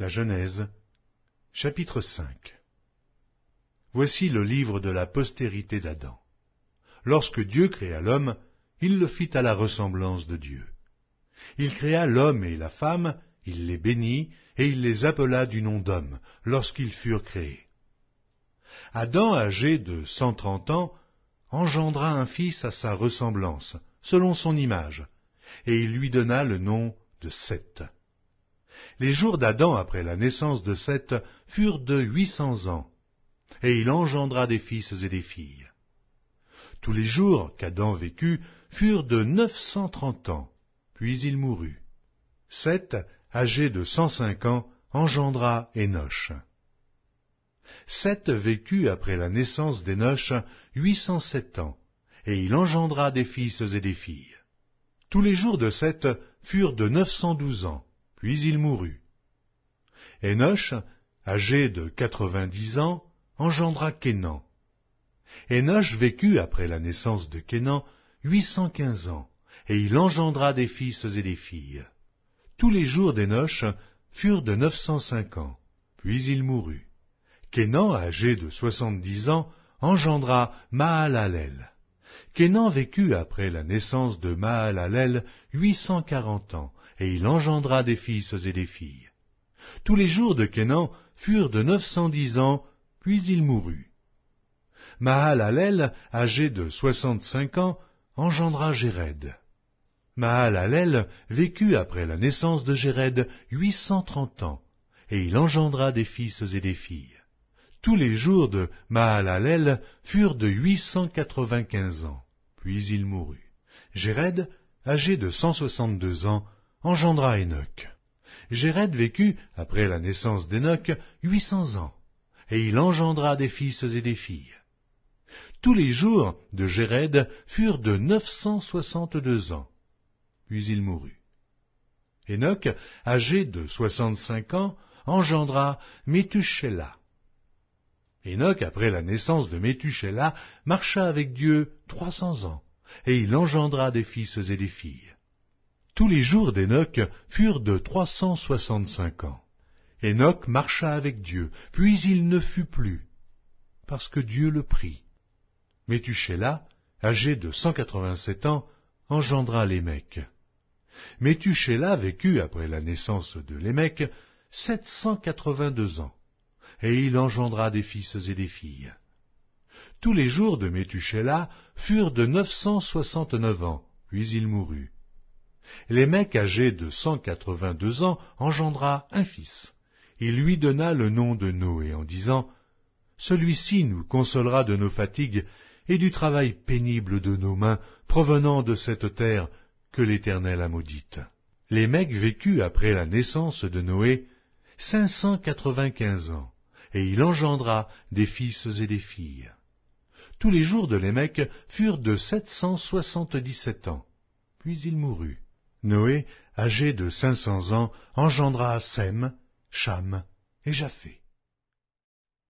La Genèse, chapitre 5. Voici le livre de la postérité d'Adam. Lorsque Dieu créa l'homme, il le fit à la ressemblance de Dieu. Il créa l'homme et la femme, il les bénit, et il les appela du nom d'homme, lorsqu'ils furent créés. Adam, âgé de 130 ans, engendra un fils à sa ressemblance, selon son image, et il lui donna le nom de Seth. Les jours d'Adam après la naissance de Seth furent de 800 ans, et il engendra des fils et des filles. Tous les jours qu'Adam vécut furent de 930 ans, puis il mourut. Seth, âgé de 105 ans, engendra Énoch. Seth vécut après la naissance d'Énoch 807 ans, et il engendra des fils et des filles. Tous les jours de Seth furent de 912 ans, puis il mourut. Énoch, âgé de 90 ans, engendra Kénan. Énoch vécut après la naissance de Kénan 815 ans, et il engendra des fils et des filles. Tous les jours d'Énoch furent de 905 ans, puis il mourut. Kénan, âgé de 70 ans, engendra Mahalalel. Kénan vécut après la naissance de Mahalalel 840 ans, et il engendra des fils et des filles. Tous les jours de Kénan furent de 910 ans, puis il mourut. Mahalalel, âgé de 65 ans, engendra Jéred. Mahalalel vécut après la naissance de Jéred 830 ans, et il engendra des fils et des filles. Tous les jours de Mahalalel furent de 895 ans, puis il mourut. Jéred, âgé de 162 ans, engendra Enoch. Jéred vécut, après la naissance d'Enoch, 800 ans, et il engendra des fils et des filles. Tous les jours de Jéred furent de 962 ans, puis il mourut. Enoch, âgé de 65 ans, engendra Méthusélah. Enoch, après la naissance de Méthusélah, marcha avec Dieu 300 ans, et il engendra des fils et des filles. Tous les jours d'Enoch furent de 365 ans. Enoch marcha avec Dieu, puis il ne fut plus, parce que Dieu le prit. Méthusélah, âgé de 187 ans, engendra Lémec. Méthusélah vécut après la naissance de Lémec 782 ans, et il engendra des fils et des filles. Tous les jours de Méthusélah furent de 969 ans, puis il mourut. Lémec, âgé de 182 ans, engendra un fils. Il lui donna le nom de Noé en disant « Celui-ci nous consolera de nos fatigues et du travail pénible de nos mains provenant de cette terre que l'Éternel a maudite. » Lémec vécut après la naissance de Noé 595 ans, et il engendra des fils et des filles. Tous les jours de Lémec furent de 777 ans, puis il mourut. Noé, âgé de 500 ans, engendra Sem, Cham et Japheth.